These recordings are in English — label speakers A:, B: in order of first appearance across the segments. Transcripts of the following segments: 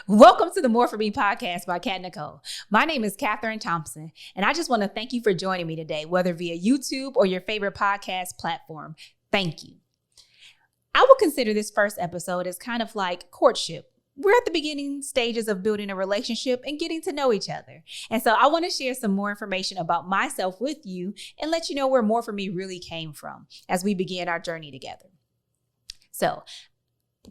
A: Welcome to the More For Me podcast by Kat Nicole. My name is Katherine Thompson, and I just want to thank you for joining me today, whether via YouTube or your favorite podcast platform. Thank you. I will consider this first episode as kind of like courtship. We're at the beginning stages of building a relationship and getting to know each other. And so I want to share some more information about myself with you and let you know where More For Me really came from as we begin our journey together. So,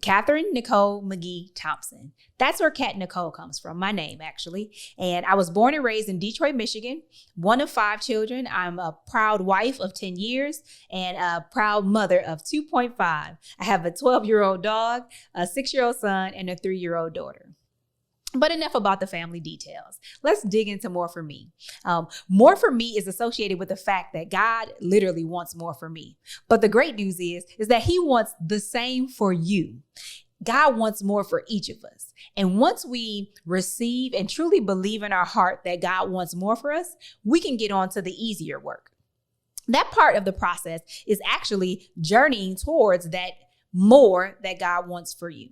A: Katherine Nicole McGee Thompson. That's where Kat Nicole comes from, my name actually. And I was born and raised in Detroit, Michigan, one of 5 children. I'm a proud wife of 10 years and a proud mother of 2.5. I have a 12-year-old dog, a 6-year-old son, and a 3-year-old daughter. But enough about the family details. Let's dig into More For Me. More For Me is associated with the fact that God literally wants more for me. But the great news is that He wants the same for you. God wants more for each of us. And once we receive and truly believe in our heart that God wants more for us, we can get on to the easier work. That part of the process is actually journeying towards that more that God wants for you.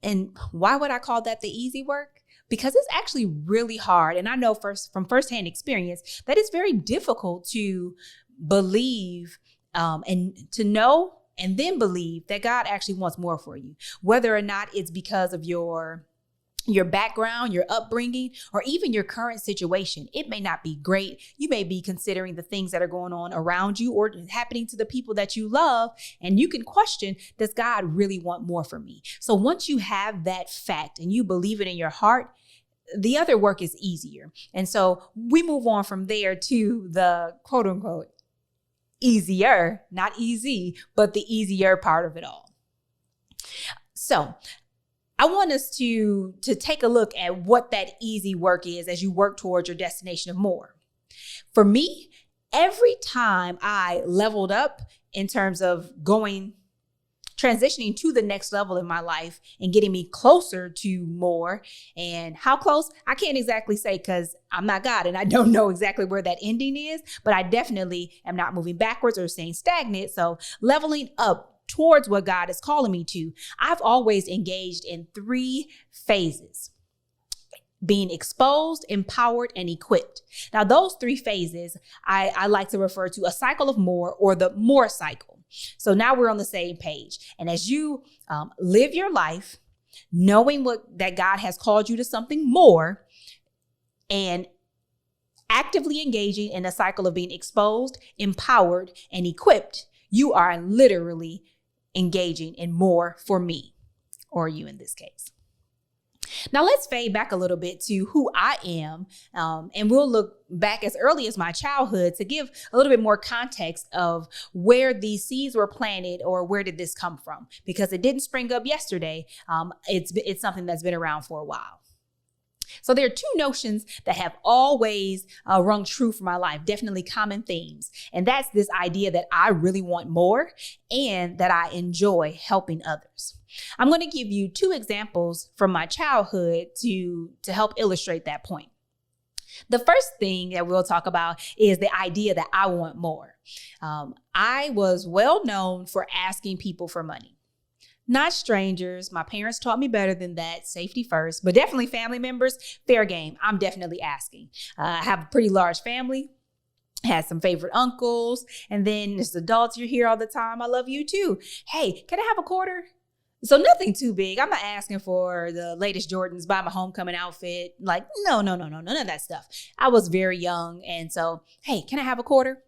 A: And why would I call that the easy work? Because it's actually really hard. And I know from firsthand experience that it's very difficult to believe and to know and then believe that God actually wants more for you, whether or not it's because of your background, your upbringing, or even your current situation. It may not be great. You may be considering the things that are going on around you or happening to the people that you love. And you can question, does God really want more for me? So once you have that fact and you believe it in your heart, the other work is easier. And so we move on from there to the quote unquote easier, not easy, but the easier part of it all. So I want us to take a look at what that easy work is as you work towards your destination of more. For me, every time I leveled up in terms of transitioning to the next level in my life and getting me closer to more, and how close, I can't exactly say because I'm not God and I don't know exactly where that ending is, but I definitely am not moving backwards or staying stagnant. So leveling up towards what God is calling me to, I've always engaged in 3 phases: being exposed, empowered, and equipped. Now, those 3 phases, I like to refer to a cycle of more, or the more cycle. So now we're on the same page. And as you live your life, knowing that God has called you to something more, and actively engaging in a cycle of being exposed, empowered, and equipped, you are literally engaging in more for me, or you in this case. Now let's fade back a little bit to who I am, and we'll look back as early as my childhood to give a little bit more context of where these seeds were planted, or where did this come from? Because it didn't spring up yesterday. It's something that's been around for a while. So there are 2 notions that have always rung true for my life, definitely common themes. And that's this idea that I really want more and that I enjoy helping others. I'm going to give you 2 examples from my childhood to help illustrate that point. The first thing that we'll talk about is the idea that I want more. I was well known for asking people for money. Not strangers. My parents taught me better than that. Safety first, but definitely family members. Fair game. I'm definitely asking. I have a pretty large family. Had some favorite uncles. And then as adults, you're here all the time. I love you too. Hey, can I have a quarter? So nothing too big. I'm not asking for the latest Jordans, buy my homecoming outfit. Like, no, none of that stuff. I was very young. And so, hey, can I have a quarter?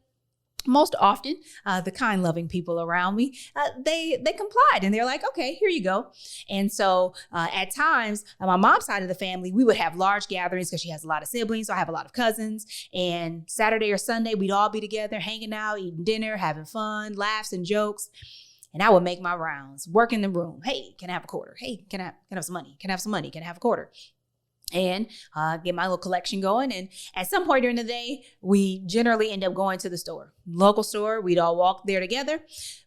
A: Most often, the kind, loving people around me, they complied and they're like, okay, here you go. And so at times, on my mom's side of the family, we would have large gatherings because she has a lot of siblings. So I have a lot of cousins. And Saturday or Sunday, we'd all be together, hanging out, eating dinner, having fun, laughs and jokes. And I would make my rounds, work in the room. Hey, can I have a quarter? Hey, can I have some money? Can I have some money? Can I have a quarter? And get my little collection going. And at some point during the day, we generally end up going to the store, local store. We'd all walk there together.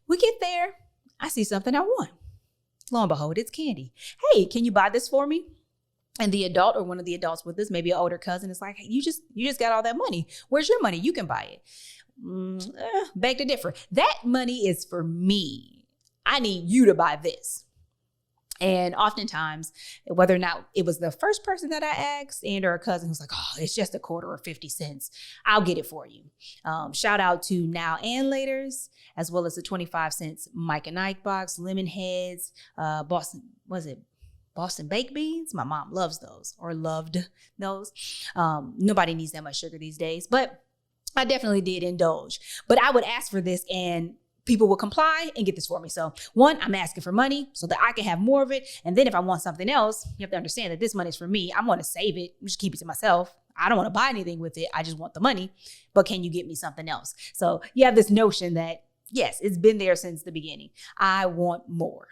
A: We get there. I see something I want. Lo and behold, it's candy. Hey, can you buy this for me? And the adult, or one of the adults with us, maybe an older cousin, is like, hey, you just got all that money. Where's your money? You can buy it. Beg to differ. That money is for me. I need you to buy this. And oftentimes, whether or not it was the first person that I asked and or a cousin who's like, oh, it's just a quarter or 50 cents, I'll get it for you. Shout out to Now and Laters, as well as the 25 cents Mike and Ike box, lemon heads, Boston baked beans? My mom loves those, or loved those. Nobody needs that much sugar these days, but I definitely did indulge. But I would ask for this and people will comply and get this for me. So one, I'm asking for money so that I can have more of it. And then if I want something else, you have to understand that this money is for me. I want to save it, just keep it to myself. I don't want to buy anything with it. I just want the money, but can you get me something else? So you have this notion that, yes, it's been there since the beginning. I want more.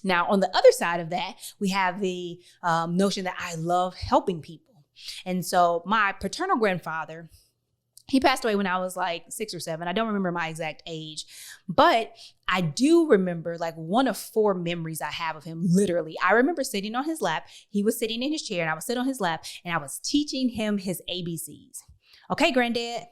A: Now, on the other side of that, we have the notion that I love helping people. And so my paternal grandfather, he passed away when I was like 6 or 7. I don't remember my exact age, but I do remember like one of 4 memories I have of him. Literally, I remember sitting on his lap. He was sitting in his chair and I was sitting on his lap and I was teaching him his ABCs. Okay, granddad,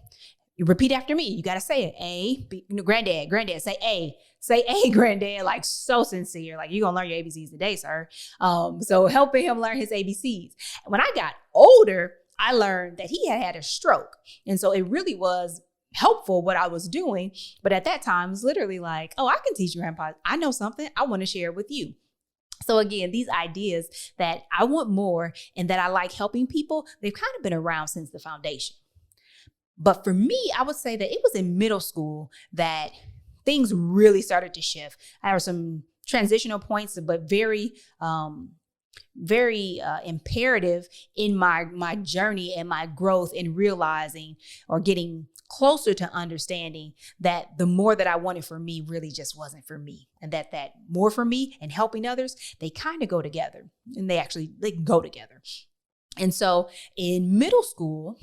A: you repeat after me. You got to say it. A, B, granddad, say A. Say A, granddad, like so sincere. Like, you're going to learn your ABCs today, sir. So helping him learn his ABCs. When I got older, I learned that he had a stroke. And so it really was helpful what I was doing. But at that time, it was literally like, oh, I can teach you, grandpa. I know something. I want to share it with you. So again, these ideas that I want more and that I like helping people, they've kind of been around since the foundation. But for me, I would say that it was in middle school that things really started to shift. There were some transitional points, but very imperative in my journey and my growth in realizing or getting closer to understanding that the more that I wanted for me really just wasn't for me, and that more for me and helping others, they kind of go together, and they go together. And so in middle school,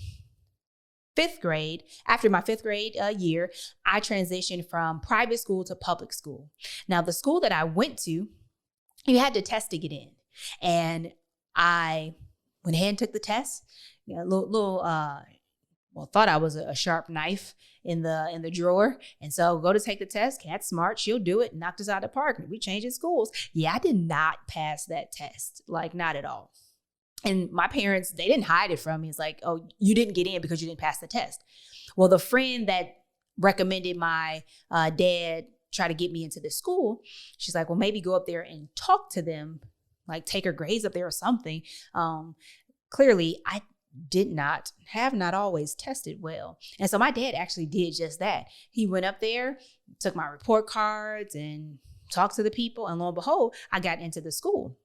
A: 5th grade, after my 5th grade year, I transitioned from private school to public school. Now, the school that I went to, you had to test to get in. And I went ahead and took the test. Thought I was a sharp knife in the drawer. And so go to take the test. Kat's smart. She'll do it. Knocked us out of the park. We changing schools. Yeah, I did not pass that test. Like, not at all. And my parents, they didn't hide it from me. It's like, oh, you didn't get in because you didn't pass the test. Well, the friend that recommended my dad try to get me into this school, she's like, well, maybe go up there and talk to them, like take her grades up there or something. Clearly, I have not always tested well. And so my dad actually did just that. He went up there, took my report cards and talked to the people. And lo and behold, I got into the school.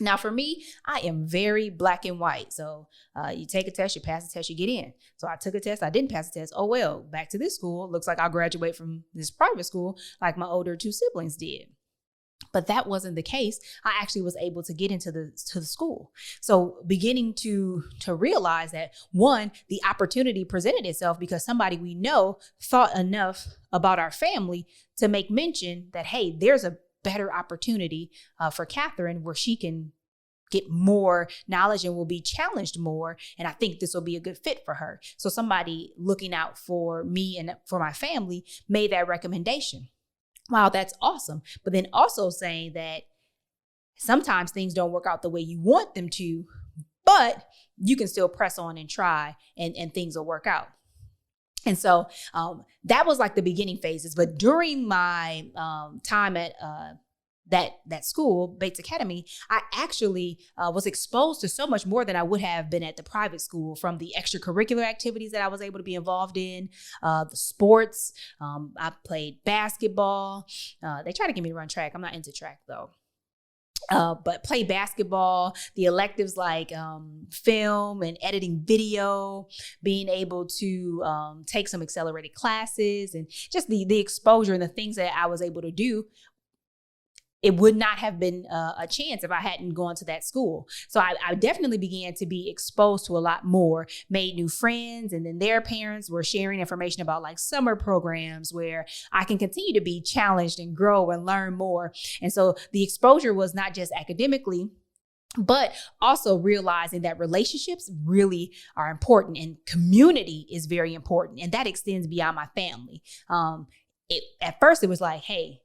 A: Now, for me, I am very black and white. So you take a test, you pass the test, you get in. So I took a test. I didn't pass the test. Oh, well, back to this school. Looks like I'll graduate from this private school like my older 2 siblings did. But that wasn't the case. I actually was able to get into the school. So beginning to realize that, one, the opportunity presented itself because somebody we know thought enough about our family to make mention that, hey, there's a better opportunity for Katherine where she can get more knowledge and will be challenged more. And I think this will be a good fit for her. So somebody looking out for me and for my family made that recommendation. Wow, that's awesome. But then also saying that sometimes things don't work out the way you want them to, but you can still press on and try and things will work out. And so that was like the beginning phases. But during my time at that school, Bates Academy, I actually was exposed to so much more than I would have been at the private school, from the extracurricular activities that I was able to be involved in, the sports. I played basketball. They try to get me to run track. I'm not into track though. But play basketball, the electives like film and editing video, being able to take some accelerated classes, and just the exposure and the things that I was able to do. It would not have been a chance if I hadn't gone to that school. So I definitely began to be exposed to a lot more, made new friends, and then their parents were sharing information about like summer programs where I can continue to be challenged and grow and learn more. And so the exposure was not just academically, but also realizing that relationships really are important and community is very important. And that extends beyond my family. At first it was like, hey,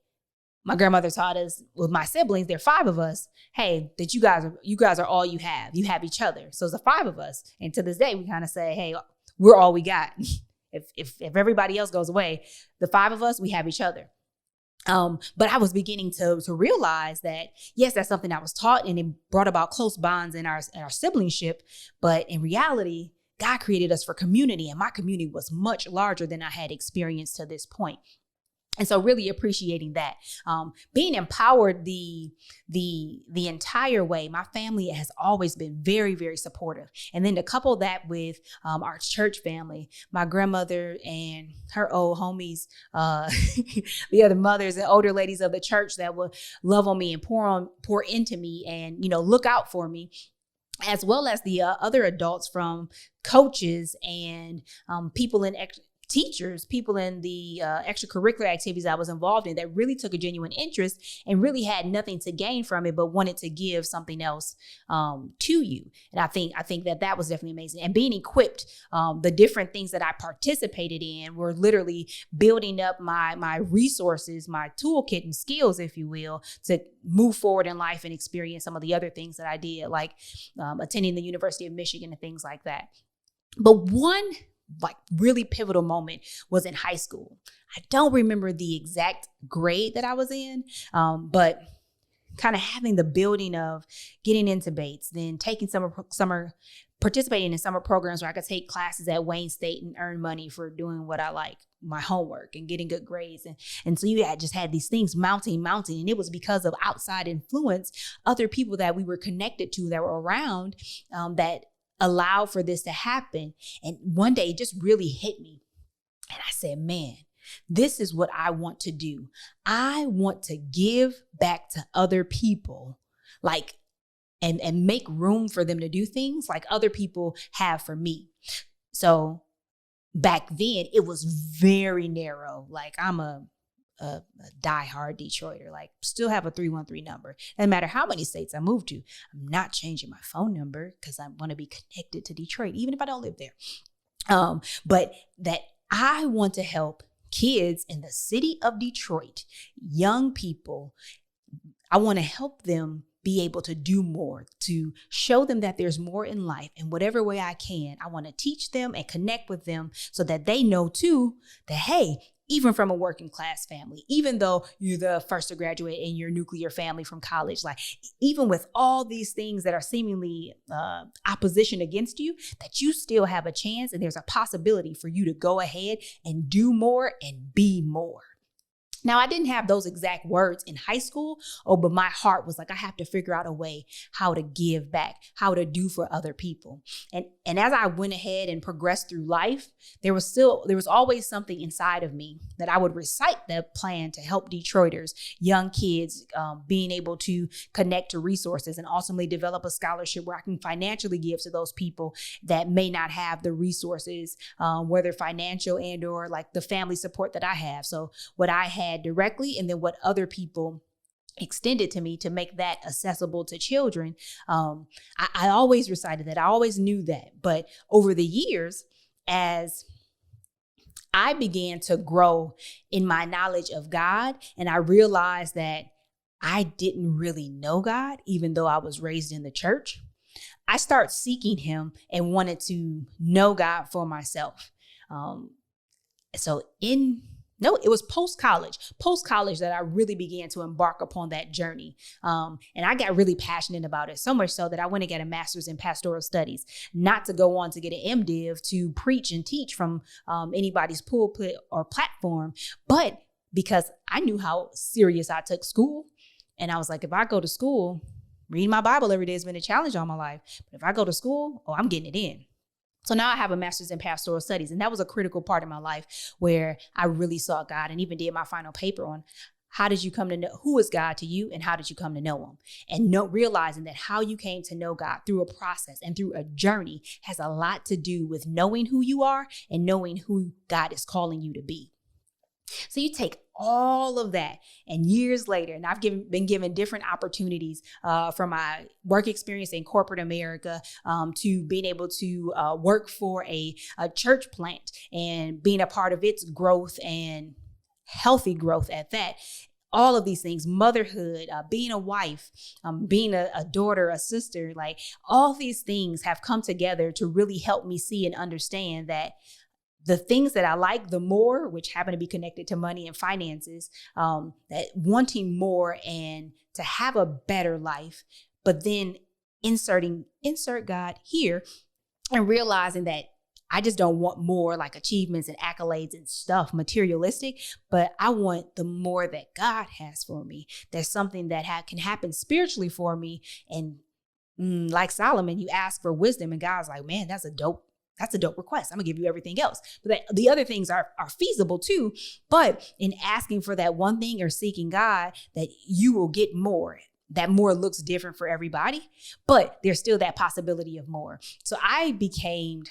A: my grandmother taught us with my siblings, there are 5 of us, hey, that you guys are all you have. You have each other. So it's the 5 of us. And to this day, we kind of say, hey, we're all we got. If everybody else goes away, the 5 of us, we have each other. But I was beginning to realize that, yes, that's something I was taught, and it brought about close bonds in our siblingship. But in reality, God created us for community, and my community was much larger than I had experienced to this point. And so really appreciating that, being empowered the entire way. My family has always been very, very supportive. And then to couple that with our church family, my grandmother and her old homies, the other mothers and older ladies of the church that would love on me and pour into me and, look out for me, as well as the other adults from coaches and people in teachers, people in the extracurricular activities I was involved in that really took a genuine interest and really had nothing to gain from it, but wanted to give something else to you. And I think that was definitely amazing. And being equipped, the different things that I participated in were literally building up my resources, my toolkit and skills, if you will, to move forward in life and experience some of the other things that I did, like attending the University of Michigan and things like that. But one really pivotal moment was in high school. I don't remember the exact grade that I was in, but kind of having the building of getting into Bates, then taking participating in summer programs where I could take classes at Wayne State and earn money for doing what I like, my homework and getting good grades. And so you just had these things mounting. And it was because of outside influence, other people that we were connected to that were around that allow for this to happen. And one day it just really hit me. And I said, man, this is what I want to do. I want to give back to other people, and make room for them to do things like other people have for me. So back then it was very narrow. Like I'm a diehard Detroiter, still have a 313 number. No matter how many states I move to, I'm not changing my phone number because I want to be connected to Detroit, even if I don't live there. But that I want to help kids in the city of Detroit, young people. I want to help them be able to do more, to show them that there's more in life in whatever way I can. I want to teach them and connect with them so that they know too that, hey, even from a working class family, even though you're the first to graduate in your nuclear family from college, even with all these things that are seemingly opposition against you, that you still have a chance and there's a possibility for you to go ahead and do more and be more. Now, I didn't have those exact words in high school, but my heart was like, I have to figure out a way how to give back, how to do for other people. And as I went ahead and progressed through life, there was always something inside of me that I would recite the plan to help Detroiters, young kids, being able to connect to resources and ultimately develop a scholarship where I can financially give to those people that may not have the resources, whether financial and or the family support that I have. So what I had directly and then what other people extended to me to make that accessible to children. I always recited that. I always knew that. But over the years, as I began to grow in my knowledge of God, and I realized that I didn't really know God, even though I was raised in the church, I started seeking him and wanted to know God for myself. It was post-college that I really began to embark upon that journey. And I got really passionate about it, so much so that I went and got a master's in pastoral studies, not to go on to get an MDiv to preach and teach from anybody's pulpit or platform, but because I knew how serious I took school. And I was like, if I go to school, reading my Bible every day has been a challenge all my life. But if I go to school, I'm getting it in. So now I have a master's in pastoral studies. And that was a critical part of my life where I really sought God and even did my final paper on how did you come to know, who is God to you and how did you come to know him? And realizing that how you came to know God through a process and through a journey has a lot to do with knowing who you are and knowing who God is calling you to be. So you take all of that, and years later, and I've been given different opportunities from my work experience in corporate America to being able to work for a church plant and being a part of its growth and healthy growth at that. all of these things, motherhood, being a wife, being a daughter, a sister, like all these things have come together to really help me see and understand that the things that I like the more, which happen to be connected to money and finances, that wanting more and to have a better life, but then insert God here and realizing that I just don't want more like achievements and accolades and stuff, materialistic, but I want the more that God has for me. There's something that can happen spiritually for me. And like Solomon, you ask for wisdom and God's like, man, that's a dope request. I'm gonna give you everything else. But the other things are feasible too. But in asking for that one thing or seeking God, that you will get more. That more looks different for everybody, but there's still that possibility of more. So I became,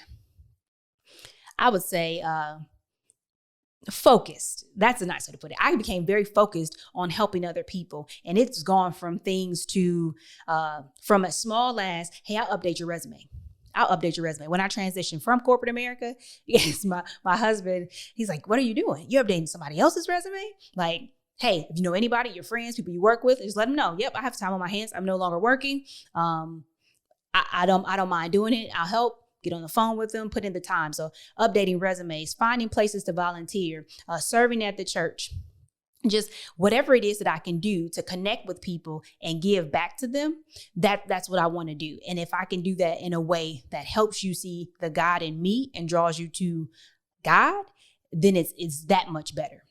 A: I would say, focused. That's a nice way to put it. I became very focused on helping other people. And it's gone from things to, from as small as, hey, I'll update your resume. When I transitioned from corporate America, yes, my husband, he's like, what are you doing? You're updating somebody else's resume? Like, hey, if you know anybody, your friends, people you work with, just let them know. Yep, I have time on my hands. I'm no longer working. I don't mind doing it. I'll help. Get on the phone with them, put in the time. So updating resumes, finding places to volunteer, serving at the church, just whatever it is that I can do to connect with people and give back to them, that's what I want to do. And if I can do that in a way that helps you see the God in me and draws you to God, then it's that much better.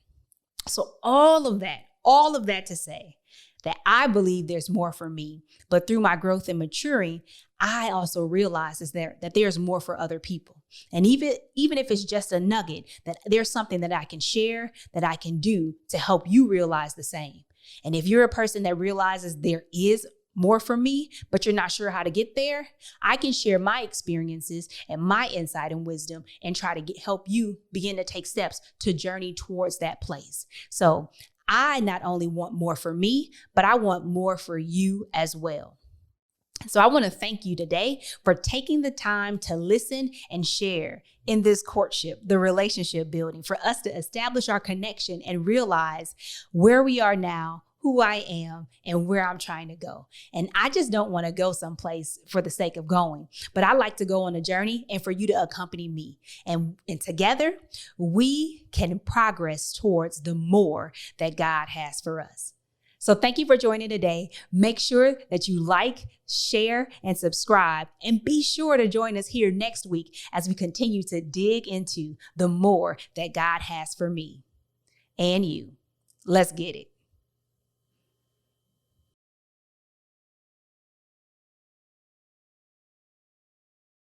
A: So all of that to say that I believe there's more for me, but through my growth and maturing, I also realize that there's more for other people. And even if it's just a nugget, that there's something that I can share, that I can do to help you realize the same. And if you're a person that realizes there is more for me, but you're not sure how to get there, I can share my experiences and my insight and wisdom and try to help you begin to take steps to journey towards that place. So I not only want more for me, but I want more for you as well. So I want to thank you today for taking the time to listen and share in this courtship, the relationship building, for us to establish our connection and realize where we are now, who I am, and where I'm trying to go. And I just don't want to go someplace for the sake of going, but I like to go on a journey and for you to accompany me. And together we can progress towards the more that God has for us. So thank you for joining today. Make sure that you like, share, and subscribe. And be sure to join us here next week as we continue to dig into the more that God has for me and you. Let's get it.